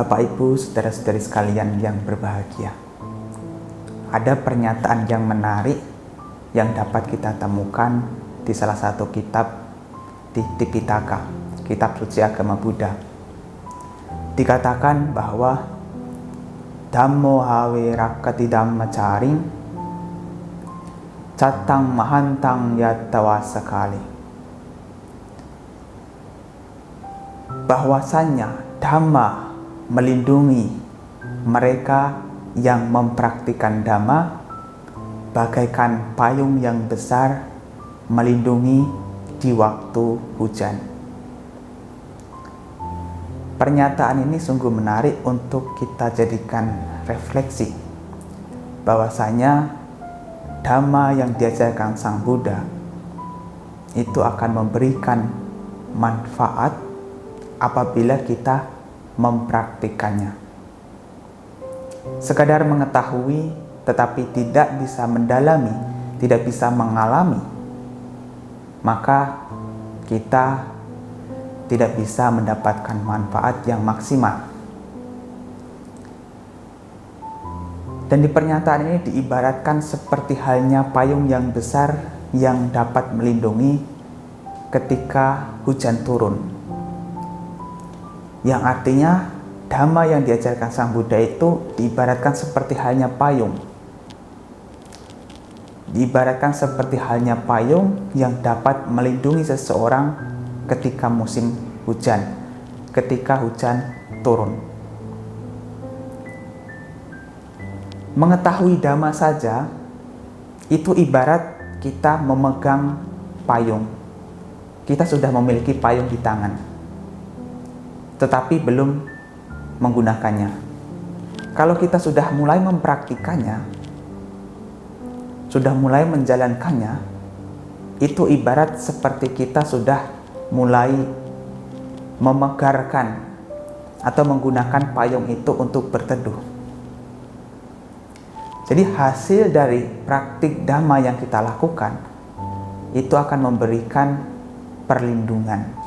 Bapak, Ibu, saudara-saudari sekalian yang berbahagia, ada pernyataan yang menarik yang dapat kita temukan di salah satu kitab di Tipitaka, kitab suci agama Buddha. Dikatakan bahwa Dhammo hawe rakati dhammacaring catang mahantang yatawa sekali. Bahwasanya Dhamma melindungi mereka yang mempraktikkan Dhamma bagaikan payung yang besar melindungi di waktu hujan. Pernyataan ini sungguh menarik untuk kita jadikan refleksi bahwasanya Dhamma yang diajarkan Sang Buddha itu akan memberikan manfaat apabila kita mempraktikannya. Sekadar mengetahui tetapi tidak bisa mendalami, tidak bisa mengalami, maka kita tidak bisa mendapatkan manfaat yang maksimal. Dan di pernyataan ini diibaratkan seperti halnya payung yang besar yang dapat melindungi ketika hujan turun. Yang artinya Dhamma yang diajarkan Sang Buddha itu diibaratkan seperti halnya payung. Diibaratkan seperti halnya payung yang dapat melindungi seseorang ketika musim hujan, ketika hujan turun. Mengetahui Dhamma saja itu ibarat kita memegang payung. Kita sudah memiliki payung di tangan, tetapi belum menggunakannya. Kalau kita sudah mulai mempraktikannya, sudah mulai menjalankannya, itu ibarat seperti kita sudah mulai memegarkan atau menggunakan payung itu untuk berteduh. Jadi hasil dari praktik Dhamma yang kita lakukan itu akan memberikan perlindungan.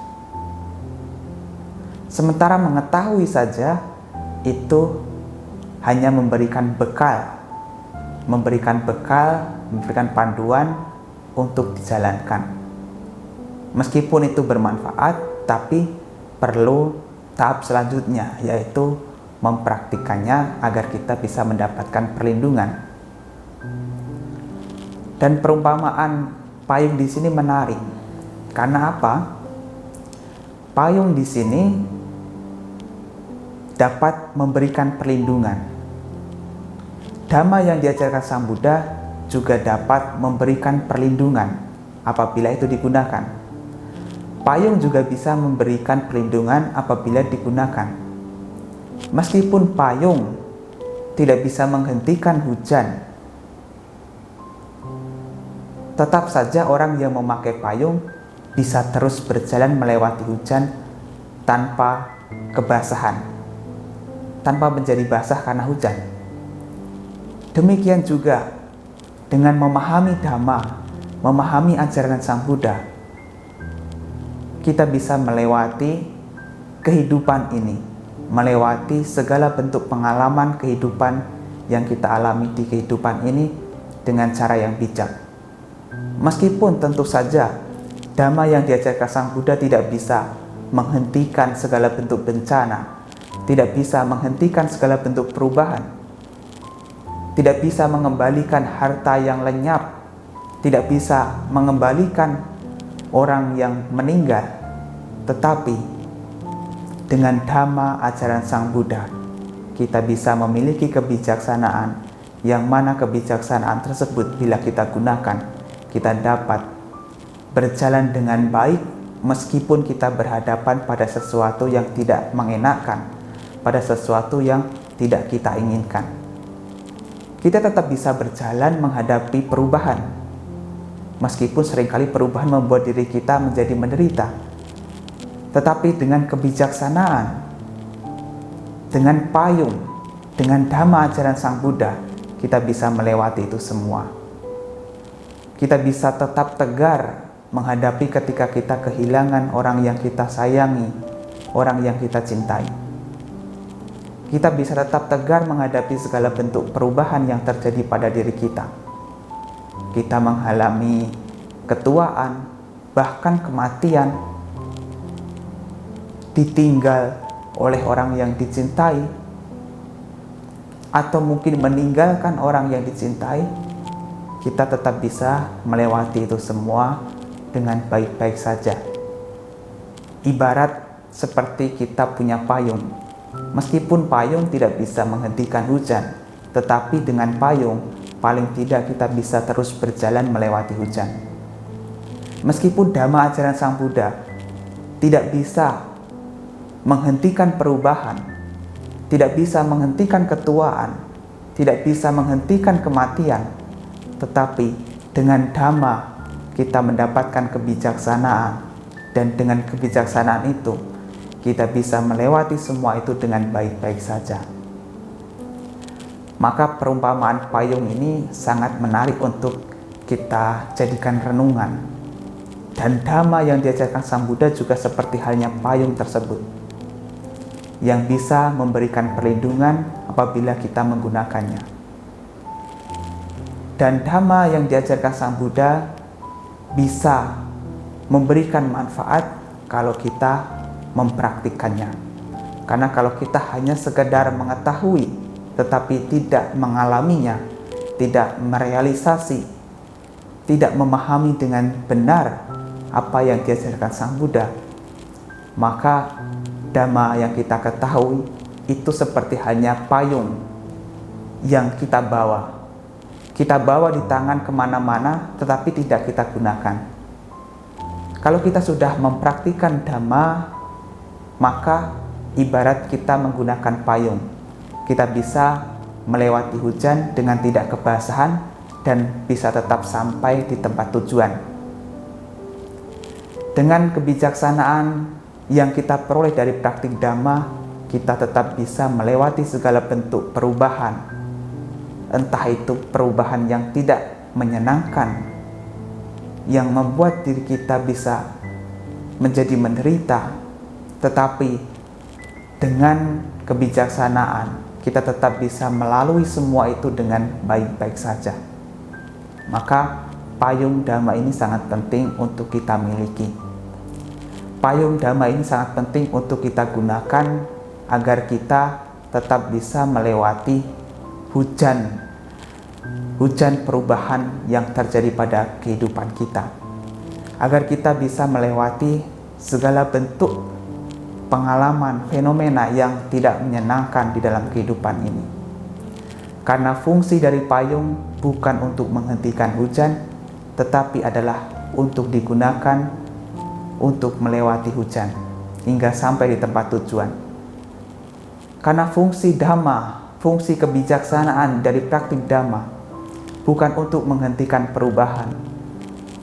Sementara mengetahui saja itu hanya memberikan bekal, memberikan panduan untuk dijalankan. Meskipun itu bermanfaat, tapi perlu tahap selanjutnya, yaitu mempraktikannya agar kita bisa mendapatkan perlindungan. Dan perumpamaan payung di sini menarik. Karena apa? Payung di sini dapat memberikan perlindungan. Dhamma yang diajarkan Sang Buddha juga dapat memberikan perlindungan apabila itu digunakan. Payung juga bisa memberikan perlindungan apabila digunakan. Meskipun payung tidak bisa menghentikan hujan, tetap saja orang yang memakai payung bisa terus berjalan melewati hujan tanpa kebasahan, tanpa menjadi basah karena hujan. Demikian juga dengan memahami Dhamma, memahami ajaran Sang Buddha, kita bisa melewati kehidupan ini, melewati segala bentuk pengalaman kehidupan yang kita alami di kehidupan ini dengan cara yang bijak. Meskipun tentu saja Dhamma yang diajarkan Sang Buddha tidak bisa menghentikan segala bentuk bencana, tidak bisa menghentikan segala bentuk perubahan, tidak bisa mengembalikan harta yang lenyap, tidak bisa mengembalikan orang yang meninggal. Tetapi dengan Dhamma ajaran Sang Buddha, kita bisa memiliki kebijaksanaan, yang mana kebijaksanaan tersebut bila kita gunakan, kita dapat berjalan dengan baik meskipun kita berhadapan pada sesuatu yang tidak mengenakan, pada sesuatu yang tidak kita inginkan. Kita tetap bisa berjalan menghadapi perubahan, meskipun seringkali perubahan membuat diri kita menjadi menderita. Tetapi dengan kebijaksanaan, dengan payung, dengan Dhamma ajaran Sang Buddha, kita bisa melewati itu semua. Kita bisa tetap tegar menghadapi ketika kita kehilangan orang yang kita sayangi, orang yang kita cintai. kita bisa tetap tegar menghadapi segala bentuk perubahan yang terjadi pada diri kita. Kita mengalami ketuaan, bahkan kematian, ditinggal oleh orang yang dicintai, atau mungkin meninggalkan orang yang dicintai, kita tetap bisa melewati itu semua dengan baik-baik saja. Ibarat seperti kita punya payung. Meskipun payung tidak bisa menghentikan hujan, tetapi dengan payung paling tidak kita bisa terus berjalan melewati hujan. Meskipun dhamma ajaran Sang Buddha tidak bisa menghentikan perubahan, tidak bisa menghentikan ketuaan, tidak bisa menghentikan kematian, tetapi dengan dhamma kita mendapatkan kebijaksanaan, dan dengan kebijaksanaan itu kita bisa melewati semua itu dengan baik-baik saja. Maka perumpamaan payung ini sangat menarik untuk kita jadikan renungan. Dan dhamma yang diajarkan Sang Buddha juga seperti halnya payung tersebut, yang bisa memberikan perlindungan apabila kita menggunakannya. Dan dhamma yang diajarkan Sang Buddha bisa memberikan manfaat kalau kita mempraktikkannya. Karena kalau kita hanya sekedar mengetahui tetapi tidak mengalaminya, tidak merealisasi, tidak memahami dengan benar apa yang diajarkan Sang Buddha, maka dhamma yang kita ketahui itu seperti hanya payung yang kita bawa. Kita bawa di tangan kemana-mana tetapi tidak kita gunakan. Kalau kita sudah mempraktikkan dhamma, maka ibarat kita menggunakan payung. Kita bisa melewati hujan dengan tidak kebasahan dan bisa tetap sampai di tempat tujuan. Dengan kebijaksanaan yang kita peroleh dari praktik dhamma, kita tetap bisa melewati segala bentuk perubahan. Entah itu perubahan yang tidak menyenangkan, yang membuat diri kita bisa menjadi menderita, tetapi dengan kebijaksanaan kita tetap bisa melalui semua itu dengan baik-baik saja. Maka payung dhamma ini sangat penting untuk kita miliki. Payung dhamma ini sangat penting untuk kita gunakan agar kita tetap bisa melewati hujan perubahan yang terjadi pada kehidupan kita. Agar kita bisa melewati segala bentuk pengalaman, fenomena yang tidak menyenangkan di dalam kehidupan ini. Karena fungsi dari payung bukan untuk menghentikan hujan, tetapi adalah untuk digunakan untuk melewati hujan hingga sampai di tempat tujuan. Karena fungsi dhamma, fungsi kebijaksanaan dari praktik dhamma bukan untuk menghentikan perubahan,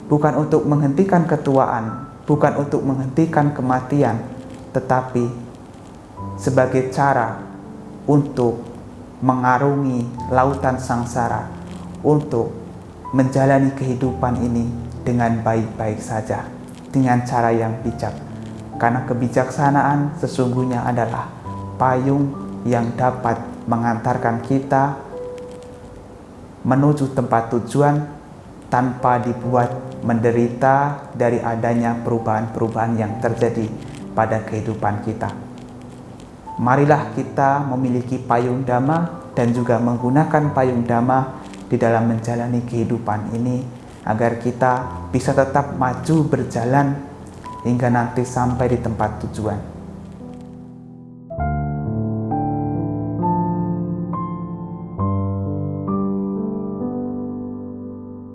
bukan untuk menghentikan ketuaan, bukan untuk menghentikan kematian, tetapi sebagai cara untuk mengarungi lautan sangsara, untuk menjalani kehidupan ini dengan baik-baik saja, dengan cara yang bijak. Karena kebijaksanaan sesungguhnya adalah payung yang dapat mengantarkan kita menuju tempat tujuan tanpa dibuat menderita dari adanya perubahan-perubahan yang terjadi pada kehidupan kita. Marilah kita memiliki payung dhamma dan juga menggunakan payung dhamma di dalam menjalani kehidupan ini agar kita bisa tetap maju berjalan hingga nanti sampai di tempat tujuan.